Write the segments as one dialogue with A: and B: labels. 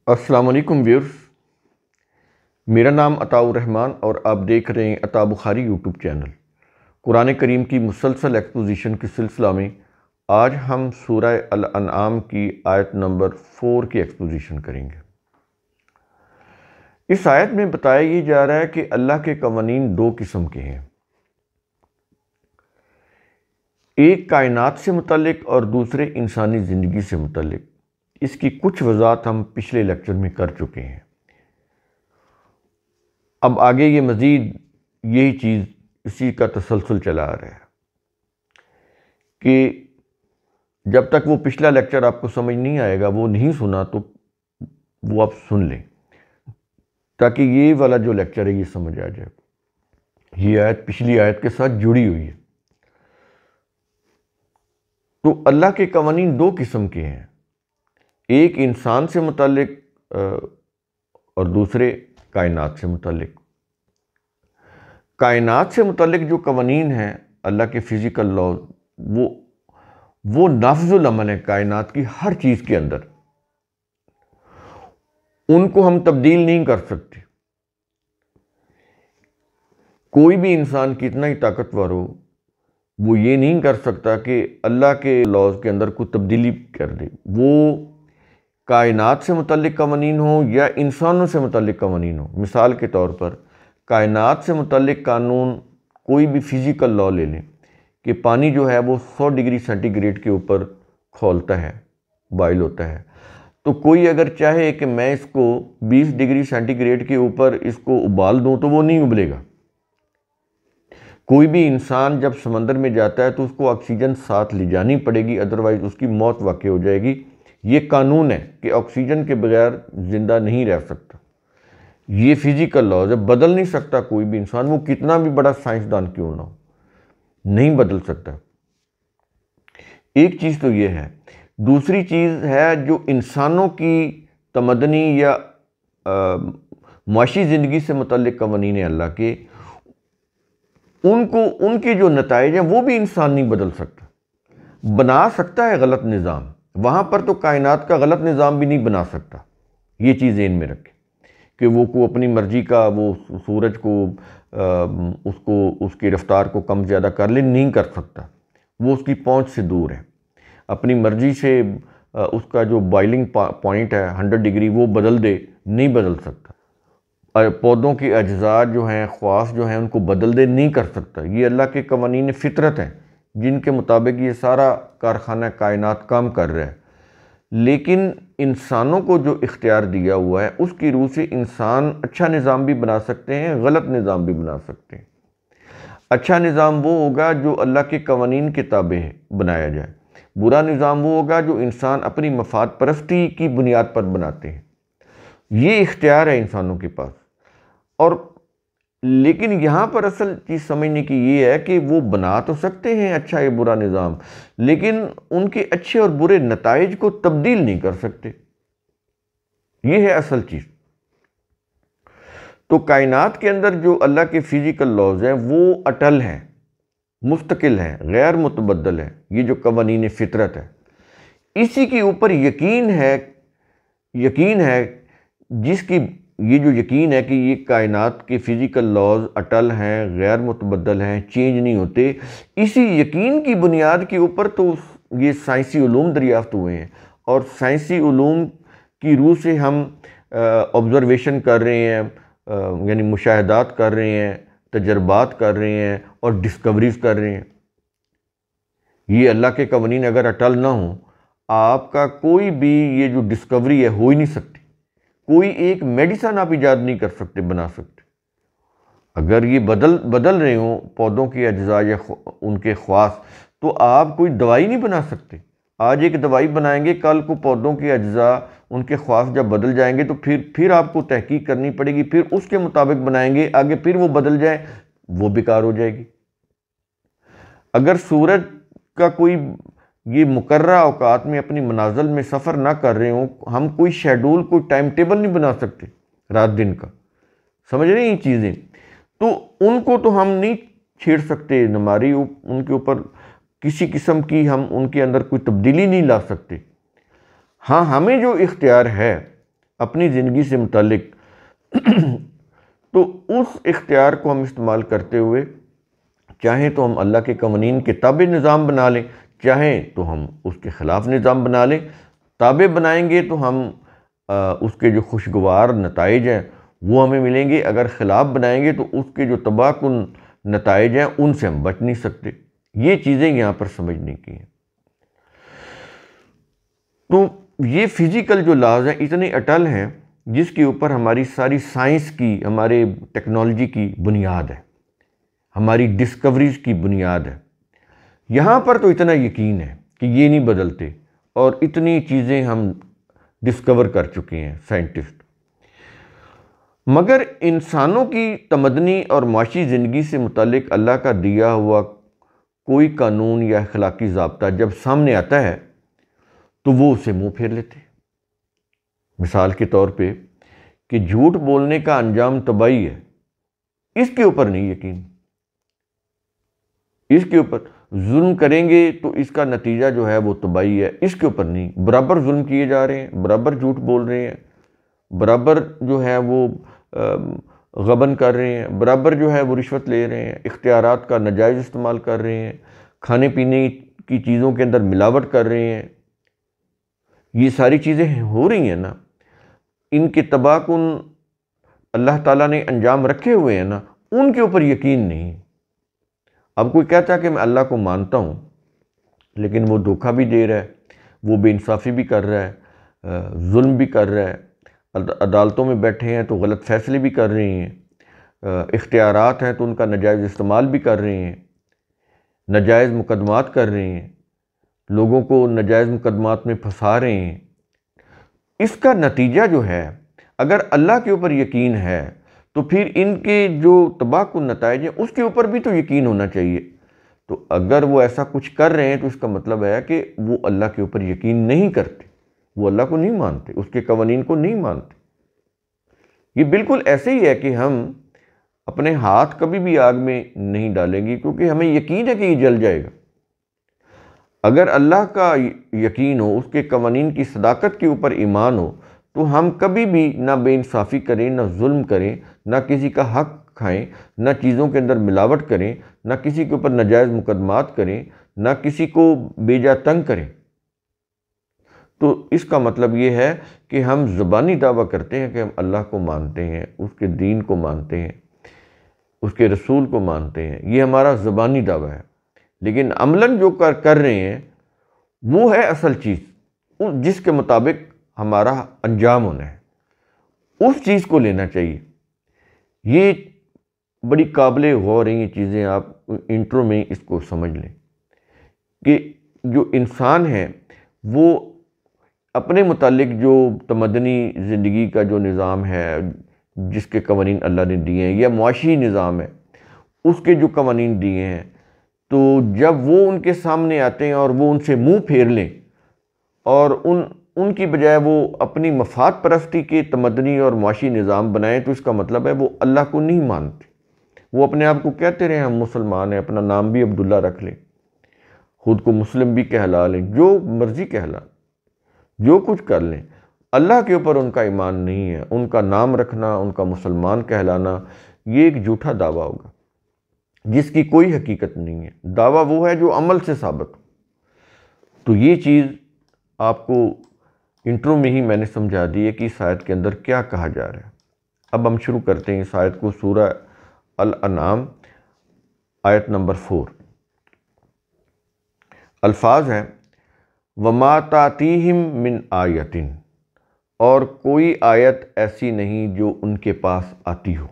A: السلام علیکم ویورز، میرا نام عطاء الرحمن اور آپ دیکھ رہے ہیں عطاء بخاری یوٹیوب چینل۔ قرآن کریم کی مسلسل ایکسپوزیشن کے سلسلہ میں آج ہم سورہ الانعام کی آیت نمبر 4 کی ایکسپوزیشن کریں گے۔ اس آیت میں بتایا یہ جا رہا ہے کہ اللہ کے قوانین دو قسم کے ہیں، ایک کائنات سے متعلق اور دوسرے انسانی زندگی سے متعلق۔ اس کی کچھ وضاحت ہم پچھلے لیکچر میں کر چکے ہیں۔ اب آگے یہ مزید یہی چیز اسی کا تسلسل چلا آ رہا ہے کہ جب تک وہ پچھلا لیکچر آپ کو سمجھ نہیں آئے گا، وہ نہیں سنا تو وہ آپ سن لیں تاکہ یہ والا جو لیکچر ہے یہ سمجھ آ جائے۔ یہ آیت پچھلی آیت کے ساتھ جڑی ہوئی ہے۔ تو اللہ کے قوانین دو قسم کے ہیں، ایک انسان سے متعلق اور دوسرے کائنات سے متعلق۔ کائنات سے متعلق جو قوانین ہیں اللہ کے فزیکل لاز، وہ نافذ العمل ہیں کائنات کی ہر چیز کے اندر، ان کو ہم تبدیل نہیں کر سکتے۔ کوئی بھی انسان کتنا ہی طاقتور ہو، وہ یہ نہیں کر سکتا کہ اللہ کے لاز کے اندر کوئی تبدیلی کر دے، وہ کائنات سے متعلق قوانین ہوں یا انسانوں سے متعلق قوانین ہوں۔ مثال کے طور پر کائنات سے متعلق قانون، کوئی بھی فزیکل لا لے لیں کہ پانی جو ہے وہ 100 ڈگری سینٹی گریڈ کے اوپر کھولتا ہے، بائل ہوتا ہے، تو کوئی اگر چاہے کہ میں اس کو 20 ڈگری سینٹی گریڈ کے اوپر اس کو ابال دوں تو وہ نہیں ابلے گا۔ کوئی بھی انسان جب سمندر میں جاتا ہے تو اس کو آکسیجن ساتھ لے جانی پڑے گی، ادروائز اس کی موت واقع ہو جائے گی۔ یہ قانون ہے کہ آکسیجن کے بغیر زندہ نہیں رہ سکتا۔ یہ فزیکل لاز ہے، بدل نہیں سکتا کوئی بھی انسان، وہ کتنا بھی بڑا سائنسدان کیوں نہ ہو، نہیں بدل سکتا۔ ایک چیز تو یہ ہے۔ دوسری چیز ہے جو انسانوں کی تمدنی یا معاشی زندگی سے متعلق قوانین ہیں اللہ کے، ان کے جو نتائج ہیں وہ بھی انسان نہیں بدل سکتا۔ بنا سکتا ہے غلط نظام، وہاں پر تو کائنات کا غلط نظام بھی نہیں بنا سکتا۔ یہ چیز ذہن میں رکھیں کہ وہ کو اپنی مرضی کا وہ سورج کو اس کی رفتار کو کم زیادہ کر لے، نہیں کر سکتا، وہ اس کی پہنچ سے دور ہے۔ اپنی مرضی سے اس کا جو بائلنگ پوائنٹ ہے 100 ڈگری وہ بدل دے، نہیں بدل سکتا۔ پودوں کے اجزاء جو ہیں، خواص جو ہیں، ان کو بدل دے، نہیں کر سکتا۔ یہ اللہ کے قوانین فطرت ہیں جن کے مطابق یہ سارا کارخانہ کائنات کام کر رہا ہے۔ لیکن انسانوں کو جو اختیار دیا ہوا ہے اس کی روح سے انسان اچھا نظام بھی بنا سکتے ہیں، غلط نظام بھی بنا سکتے ہیں۔ اچھا نظام وہ ہوگا جو اللہ کے قوانین کے تابع بنایا جائے، برا نظام وہ ہوگا جو انسان اپنی مفاد پرستی کی بنیاد پر بناتے ہیں۔ یہ اختیار ہے انسانوں کے پاس۔ اور لیکن یہاں پر اصل چیز سمجھنے کی یہ ہے کہ وہ بنا تو سکتے ہیں اچھا یا برا نظام، لیکن ان کے اچھے اور برے نتائج کو تبدیل نہیں کر سکتے۔ یہ ہے اصل چیز۔ تو کائنات کے اندر جو اللہ کے فزیکل لاز ہیں وہ اٹل ہیں، مستقل ہیں، غیر متبدل ہیں۔ یہ جو قوانین فطرت ہے، اسی کے اوپر یقین ہے جس کی یہ جو یقین ہے کہ یہ کائنات کے فزیکل لاز اٹل ہیں، غیر متبدل ہیں، چینج نہیں ہوتے، اسی یقین کی بنیاد کے اوپر تو یہ سائنسی علوم دریافت ہوئے ہیں، اور سائنسی علوم کی روح سے ہم آبزرویشن کر رہے ہیں، یعنی مشاہدات کر رہے ہیں، تجربات کر رہے ہیں اور ڈسکوریز کر رہے ہیں۔ یہ اللہ کے قوانین اگر اٹل نہ ہوں، آپ کا کوئی بھی یہ جو ڈسکوری ہے ہو ہی نہیں سکتی۔ کوئی ایک میڈیسن آپ ایجاد نہیں کر سکتے، بنا سکتے۔ اگر یہ بدل رہے ہوں پودوں کے اجزاء یا ان کے خواص، تو آپ کوئی دوائی نہیں بنا سکتے۔ آج ایک دوائی بنائیں گے، کل کو پودوں کے اجزاء، ان کے خواص جب بدل جائیں گے تو پھر آپ کو تحقیق کرنی پڑے گی، پھر اس کے مطابق بنائیں گے، آگے پھر وہ بدل جائیں، وہ بیکار ہو جائے گی۔ اگر سورج کا کوئی یہ مقررہ اوقات میں اپنی منازل میں سفر نہ کر رہے ہوں، ہم کوئی شیڈول، کوئی ٹائم ٹیبل نہیں بنا سکتے رات دن کا، سمجھ رہے ہیں یہ چیزیں؟ تو ان کو تو ہم نہیں چھیڑ سکتے، ہماری ان کے اوپر کسی قسم کی ہم ان کے اندر کوئی تبدیلی نہیں لا سکتے۔ ہاں، ہمیں جو اختیار ہے اپنی زندگی سے متعلق تو اس اختیار کو ہم استعمال کرتے ہوئے چاہیں تو ہم اللہ کے قوانین کے تابع نظام بنا لیں، چاہیں تو ہم اس کے خلاف نظام بنا لیں۔ تابع بنائیں گے تو ہم اس کے جو خوشگوار نتائج ہیں وہ ہمیں ملیں گے، اگر خلاف بنائیں گے تو اس کے جو تباہ کن نتائج ہیں ان سے ہم بچ نہیں سکتے۔ یہ چیزیں یہاں پر سمجھنے کی ہیں۔ تو یہ فزیکل جو لاز ہیں اتنے اٹل ہیں جس کے اوپر ہماری ساری سائنس کی، ہمارے ٹیکنالوجی کی بنیاد ہے، ہماری ڈسکوریز کی بنیاد ہے۔ یہاں پر تو اتنا یقین ہے کہ یہ نہیں بدلتے، اور اتنی چیزیں ہم ڈسکور کر چکے ہیں سائنٹسٹ۔ مگر انسانوں کی تمدنی اور معاشی زندگی سے متعلق اللہ کا دیا ہوا کوئی قانون یا اخلاقی ضابطہ جب سامنے آتا ہے تو وہ اسے منہ پھیر لیتے ہیں۔ مثال کے طور پہ کہ جھوٹ بولنے کا انجام تباہی ہے، اس کے اوپر نہیں یقین۔ اس کے اوپر ظلم کریں گے تو اس کا نتیجہ جو ہے وہ تباہی ہے، اس کے اوپر نہیں۔ برابر ظلم کیے جا رہے ہیں، برابر جھوٹ بول رہے ہیں، برابر جو ہے وہ غبن کر رہے ہیں، برابر جو ہے وہ رشوت لے رہے ہیں، اختیارات کا ناجائز استعمال کر رہے ہیں، کھانے پینے کی چیزوں کے اندر ملاوٹ کر رہے ہیں۔ یہ ساری چیزیں ہو رہی ہیں نا، ان کے تباہ کن اللہ تعالیٰ نے انجام رکھے ہوئے ہیں نا، ان کے اوپر یقین نہیں۔ اب کوئی کہتا ہے کہ میں اللہ کو مانتا ہوں لیکن وہ دھوکہ بھی دے رہا ہے، وہ بے انصافی بھی کر رہا ہے، ظلم بھی کر رہا ہے، عدالتوں میں بیٹھے ہیں تو غلط فیصلے بھی کر رہے ہیں، اختیارات ہیں تو ان کا ناجائز استعمال بھی کر رہے ہیں، ناجائز مقدمات کر رہے ہیں، لوگوں کو ناجائز مقدمات میں پھنسا رہے ہیں۔ اس کا نتیجہ جو ہے، اگر اللہ کے اوپر یقین ہے تو پھر ان کے جو تباہ کن نتائج ہیں اس کے اوپر بھی تو یقین ہونا چاہیے۔ تو اگر وہ ایسا کچھ کر رہے ہیں تو اس کا مطلب ہے کہ وہ اللہ کے اوپر یقین نہیں کرتے، وہ اللہ کو نہیں مانتے، اس کے قوانین کو نہیں مانتے۔ یہ بالکل ایسے ہی ہے کہ ہم اپنے ہاتھ کبھی بھی آگ میں نہیں ڈالیں گے کیونکہ ہمیں یقین ہے کہ یہ جل جائے گا۔ اگر اللہ کا یقین ہو، اس کے قوانین کی صداقت کے اوپر ایمان ہو، تو ہم کبھی بھی نہ بے انصافی کریں، نہ ظلم کریں، نہ کسی کا حق کھائیں، نہ چیزوں کے اندر ملاوٹ کریں، نہ کسی کے اوپر ناجائز مقدمات کریں، نہ کسی کو بے جا تنگ کریں۔ تو اس کا مطلب یہ ہے کہ ہم زبانی دعویٰ کرتے ہیں کہ ہم اللہ کو مانتے ہیں، اس کے دین کو مانتے ہیں، اس کے رسول کو مانتے ہیں، یہ ہمارا زبانی دعویٰ ہے، لیکن عملاً جو کر رہے ہیں وہ ہے اصل چیز، جس کے مطابق ہمارا انجام ہونا ہے، اس چیز کو لینا چاہیے۔ یہ بڑی قابل غور ہیں یہ چیزیں، آپ انٹرو میں اس کو سمجھ لیں کہ جو انسان ہے وہ اپنے متعلق جو تمدنی زندگی کا جو نظام ہے، جس کے قوانین اللہ نے دیے ہیں، یا معاشی نظام ہے اس کے جو قوانین دیے ہیں، تو جب وہ ان کے سامنے آتے ہیں اور وہ ان سے منہ پھیر لیں اور ان کی بجائے وہ اپنی مفاد پرستی کے تمدنی اور معاشی نظام بنائیں، تو اس کا مطلب ہے وہ اللہ کو نہیں مانتے۔ وہ اپنے آپ کو کہتے رہے ہم مسلمان ہیں، اپنا نام بھی عبداللہ رکھ لیں، خود کو مسلم بھی کہلا لیں، جو مرضی کہلا، جو کچھ کر لیں، اللہ کے اوپر ان کا ایمان نہیں ہے۔ ان کا نام رکھنا، ان کا مسلمان کہلانا، یہ ایک جھوٹا دعویٰ ہوگا جس کی کوئی حقیقت نہیں ہے۔ دعویٰ وہ ہے جو عمل سے ثابت ہو۔ تو یہ چیز آپ کو انٹرو میں ہی میں نے سمجھا دی ہے کہ اس آیت کے اندر کیا کہا جا رہا ہے۔ اب ہم شروع کرتے ہیں اس آیت کو۔ سورہ الانعام آیت نمبر 4، الفاظ ہیں وَمَا تَأْتِيهِم مِّنْ آیَةٍ، اور کوئی آیت ایسی نہیں جو ان کے پاس آتی ہو،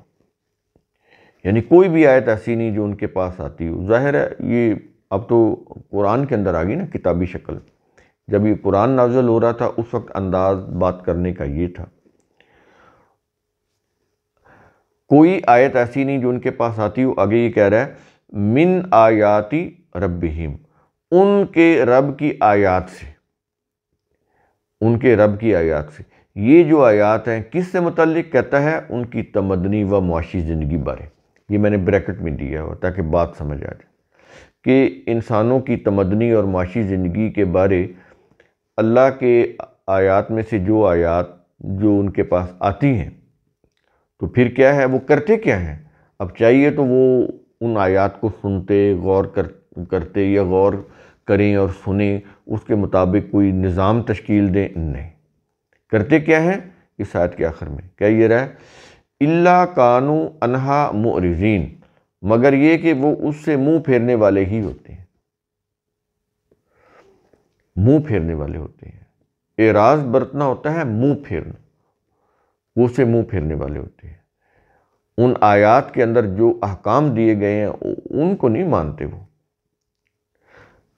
A: یعنی کوئی بھی آیت ایسی نہیں جو ان کے پاس آتی ہو۔ ظاہر ہے یہ اب تو قرآن کے اندر آ گئی نا کتابی شکل۔ جب یہ قرآن نازل ہو رہا تھا اس وقت انداز بات کرنے کا یہ تھا۔ کوئی آیت ایسی نہیں جو ان کے پاس آتی ہو، آگے یہ کہہ رہا ہے من آیاتی ربہم، ان کے رب کی آیات سے، ان کے رب کی آیات سے۔ یہ جو آیات ہیں کس سے متعلق؟ کہتا ہے ان کی تمدنی و معاشی زندگی بارے۔ یہ میں نے بریکٹ میں دیا ہوا تاکہ بات سمجھ آ جائے کہ انسانوں کی تمدنی اور معاشی زندگی کے بارے اللہ کے آیات میں سے جو آیات جو ان کے پاس آتی ہیں، تو پھر کیا ہے، وہ کرتے کیا ہیں؟ اب چاہیے تو وہ ان آیات کو سنتے، غور کرتے یا غور کریں اور سنیں، اس کے مطابق کوئی نظام تشکیل دیں، نہیں، کرتے کیا ہیں؟ اس آیت کے آخر میں کیا یہ رہا ہے، الا کانوا عنہا معرضین، مگر یہ کہ وہ اس سے منہ پھیرنے والے ہی ہوتے ہیں، منہ پھیرنے والے ہوتے ہیں۔ اعراض برتنا ہوتا ہے منہ پھیرنا، وہ سے منہ پھیرنے والے ہوتے ہیں، ان آیات کے اندر جو احکام دیے گئے ہیں ان کو نہیں مانتے۔ وہ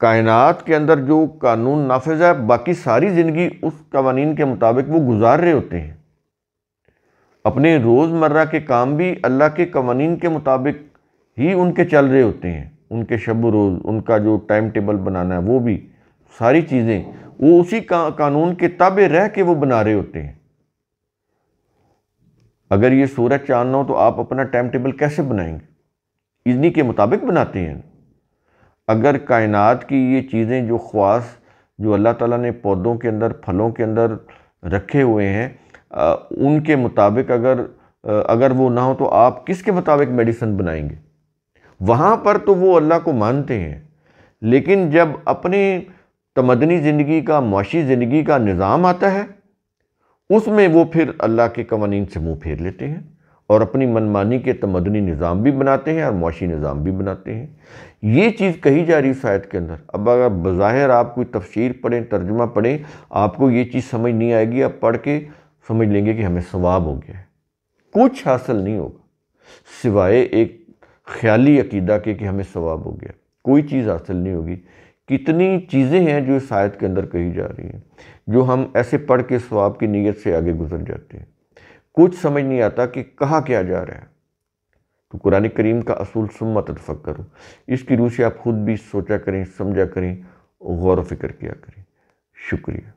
A: کائنات کے اندر جو قانون نافذ ہے، باقی ساری زندگی اس قوانین کے مطابق وہ گزار رہے ہوتے ہیں، اپنے روزمرہ کے کام بھی اللہ کے قوانین کے مطابق ہی ان کے چل رہے ہوتے ہیں، ان کے شب و روز، ان کا جو ٹائم ٹیبل بنانا ہے، وہ بھی ساری چیزیں وہ اسی قانون کے تابع رہ کے وہ بنا رہے ہوتے ہیں۔ اگر یہ سورج چاند نہ ہو تو آپ اپنا ٹائم ٹیبل کیسے بنائیں گے؟ اذنی کے مطابق بناتے ہیں۔ اگر کائنات کی یہ چیزیں جو خواص جو اللہ تعالیٰ نے پودوں کے اندر، پھلوں کے اندر رکھے ہوئے ہیں، ان کے مطابق اگر وہ نہ ہو تو آپ کس کے مطابق میڈیسن بنائیں گے؟ وہاں پر تو وہ اللہ کو مانتے ہیں، لیکن جب اپنے تمدنی زندگی کا، معاشی زندگی کا نظام آتا ہے، اس میں وہ پھر اللہ کے قوانین سے منہ پھیر لیتے ہیں اور اپنی منمانی کے تمدنی نظام بھی بناتے ہیں اور معاشی نظام بھی بناتے ہیں۔ یہ چیز کہی جا رہی ہے آیت کے اندر۔ اب اگر بظاہر آپ کوئی تفسیر پڑھیں، ترجمہ پڑھیں، آپ کو یہ چیز سمجھ نہیں آئے گی، آپ پڑھ کے سمجھ لیں گے کہ ہمیں ثواب ہو گیا ہے، کچھ حاصل نہیں ہوگا سوائے ایک خیالی عقیدہ کے کہ ہمیں ثواب ہو گیا، کوئی چیز حاصل نہیں ہوگی۔ کتنی چیزیں ہیں جو اس آیت کے اندر کہی جا رہی ہیں، جو ہم ایسے پڑھ کے ثواب کی نیت سے آگے گزر جاتے ہیں، کچھ سمجھ نہیں آتا کہ کہا کیا جا رہا ہے۔ تو قرآن کریم کا اصول ثم تفکروا، اس کی روح سے آپ خود بھی سوچا کریں، سمجھا کریں، غور و فکر کیا کریں۔ شکریہ۔